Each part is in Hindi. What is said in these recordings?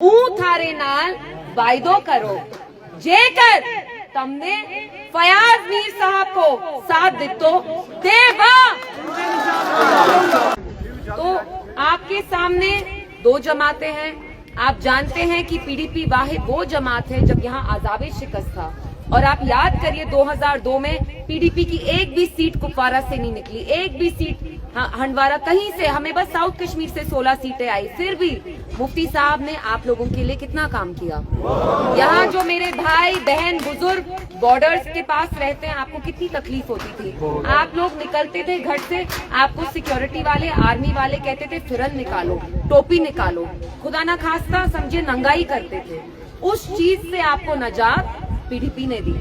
थारे नाल वायदो करो जेकर तमने फयाज मीर साहब को साथ दितो देवा। तो आपके सामने दो जमातें हैं। आप जानते हैं कि पीडीपी वाहिद वो जमात है जब यहाँ आजाबे शिकस्त था। और आप याद करिए 2002 में पीडीपी की एक भी सीट कुपवारा से नहीं निकली, एक भी सीट हंडवारा कहीं से, हमें बस साउथ कश्मीर से 16 सीटें आई। फिर भी मुफ्ती साहब ने आप लोगों के लिए कितना काम किया। यहाँ जो मेरे भाई बहन बुजुर्ग बॉर्डर्स के पास रहते हैं, आपको कितनी तकलीफ होती थी। आप लोग निकलते थे घर से, आपको सिक्योरिटी वाले आर्मी वाले कहते थे फिरन निकालो, टोपी निकालो, खुदा ना खास्ता समझे नंगाई करते थे। उस चीज से आपको नजात पीडीपी ने दी।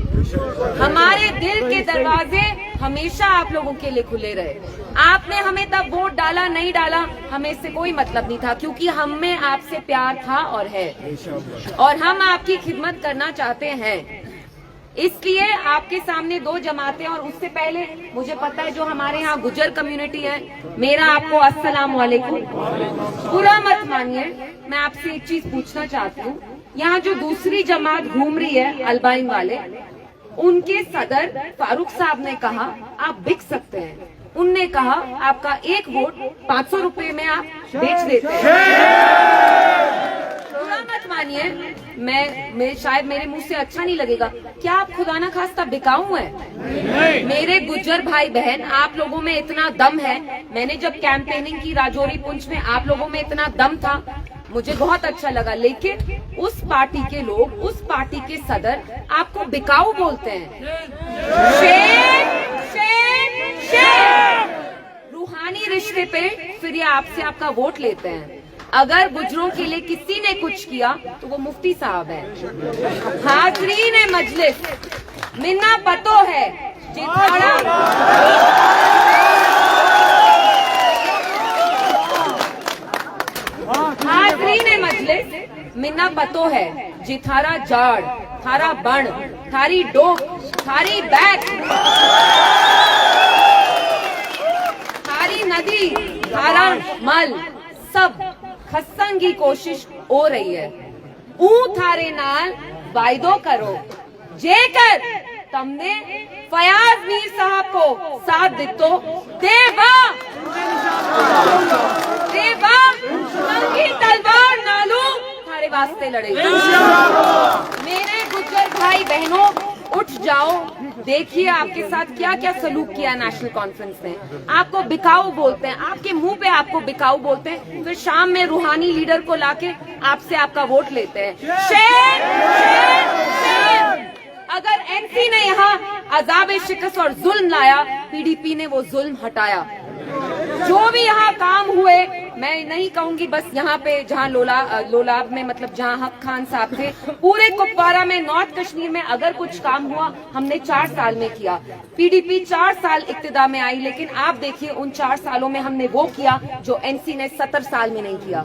हमारे दिल के दरवाजे हमेशा आप लोगों के लिए खुले रहे। आपने हमें तब वोट डाला नहीं डाला, हमें इससे कोई मतलब नहीं था, क्योंकि हम में आपसे प्यार था और है, और हम आपकी खिदमत करना चाहते हैं। इसलिए आपके सामने दो जमातें, और उससे पहले मुझे पता है जो हमारे यहाँ गुजर कम्युनिटी है, मेरा आपको अस्सलाम वालेकुम। बुरा मत मानिए, मैं आपसे एक चीज पूछना चाहती हूँ। यहाँ जो दूसरी जमात घूम रही है अल्बाइन वाले, उनके सदर फारूक साहब ने कहा आप बिक सकते हैं। उनने कहा आपका एक वोट 500 रुपए में आप बेच देते हैं। बुरा मत मानिए, मैं शायद मेरे मुंह से अच्छा नहीं लगेगा। क्या आप खुदा ना खास्ता बिकाऊ हैं? मेरे गुज्जर भाई बहन, आप लोगों में इतना दम है। मैंने जब कैंपेनिंग की राजौरी पुंछ में, आप लोगों में इतना दम था, मुझे बहुत अच्छा लगा। लेकिन उस पार्टी के लोग, उस पार्टी के सदर आपको बिकाऊ बोलते हैं। Shame, shame, shame. रूहानी रिश्ते पे फिर ये आपसे आपका वोट लेते हैं। अगर गुजरों के लिए किसी ने कुछ किया तो वो मुफ्ती साहब है। हाजरीन मजलिस, मिन्ना पतो है जिताड़ा मिन्ना पतो है जी थारा जाड़, थारा बण, थारी डोक, थारी बैक, थारी नदी, थारा मल, सब खस्सन की कोशिश हो रही है। थारे नाल वायदो करो जेकर तमने फयाज मीर साहब को साथ दितो देवा। देवा तलवार नालू थारे वास्ते लड़े। मेरे गुज्जर भाई बहनों, उठ जाओ। देखिए आपके साथ क्या क्या सलूक किया नेशनल कॉन्फ्रेंस ने। आपको बिकाऊ बोलते हैं, आपके मुंह पे आपको बिकाऊ बोलते हैं, फिर शाम में रूहानी लीडर को लाके आपसे आपका वोट लेते हैं। शेर, शेर, शेर। अगर एनसी ने यहाँ अजाबे शिकस्त और जुल्म लाया, पीडीपी ने वो जुल्म हटाया। जो भी यहाँ काम हुए, मैं नहीं कहूंगी बस यहाँ पे जहाँ लोलाब में, मतलब जहाँ हक खान साहब थे, पूरे कुपवारा में, नॉर्थ कश्मीर में अगर कुछ काम हुआ हमने 4 साल में किया। पीडीपी 4 साल इक्तिदा में आई, लेकिन आप देखिए उन 4 सालों में हमने वो किया जो एनसी ने 70 साल में नहीं किया।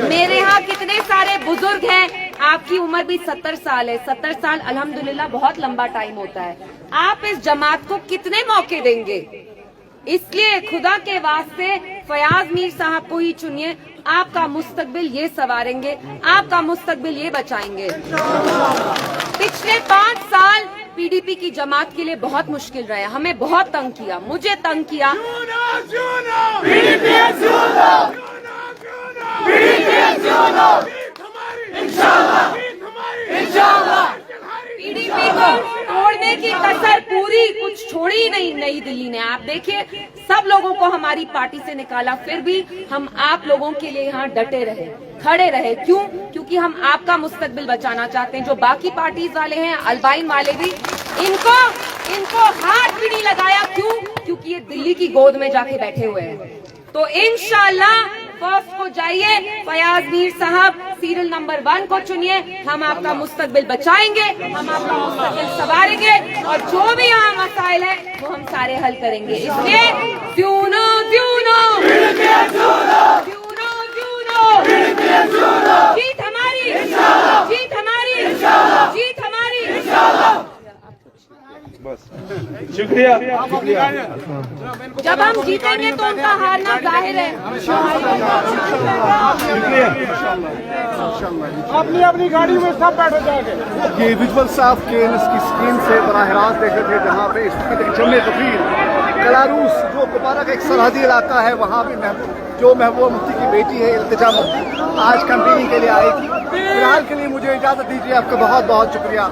मेरे यहाँ कितने सारे बुजुर्ग हैं, आपकी उम्र भी 70 साल है। 70 साल अल्हम्दुलिल्लाह बहुत लंबा टाइम होता है। आप इस जमात को कितने मौके देंगे? इसलिए खुदा के वास्ते फयाज मीर साहब को ही चुनिए। आपका मुस्तकबिल ये संवारेंगे, आपका मुस्तकबिल ये बचाएंगे। पिछले 5 साल पीडीपी की जमात के लिए बहुत मुश्किल रहे। हमें बहुत तंग किया, मुझे तंग किया। पीडीपी को तोड़ने की कसर पूरी कुछ छोड़ी नहीं नई दिल्ली ने। आप देखिए सब लोगों को हमारी पार्टी से निकाला, फिर भी हम आप लोगों के लिए यहाँ डटे रहे, खड़े रहे। क्यों? क्योंकि हम आपका मुस्तकबिल बचाना चाहते हैं। जो बाकी पार्टीज वाले हैं, अल्बाइन वाले भी, इनको हाथ भी नहीं लगाया। क्यों? क्योंकि ये दिल्ली की गोद में जाके बैठे हुए हैं। तो इंशाल्लाह फर्स्ट को जाइए, फयाज मीर साहब सीरियल नंबर 1 को चुनिए। हम आपका मुस्तकबिल बचाएंगे, हम आपका मुस्तकबिल संवारेंगे, और जो भी यहाँ मसाइल है वो हम सारे हल करेंगे। इसलिए क्यूनो क्यूनो क्यूनो क्यूनो, जीत हमारी, जीत हमारी, जीत हमारी। बस शुक्रिया। जब हम जीतेंगे तो उनका हारना जाहिर है। अपनी अपनी गाड़ी में सब बैठ जाएंगे। ये विजुअल्स आप केएनएस की स्क्रीन से बराह रास्त देख रहे थे, जहाँ पे इस वक्त एक जमे तफरीर कलारूस जो कुपवारा का एक सरहदी इलाका है, वहाँ भी जो महबूबा मुफ्ती की बेटी है इल्तिजा मुफ्ती आज कैंपेनिंग के लिए आई थी। फिलहाल के लिए मुझे इजाज़त दीजिए। आपका बहुत बहुत शुक्रिया।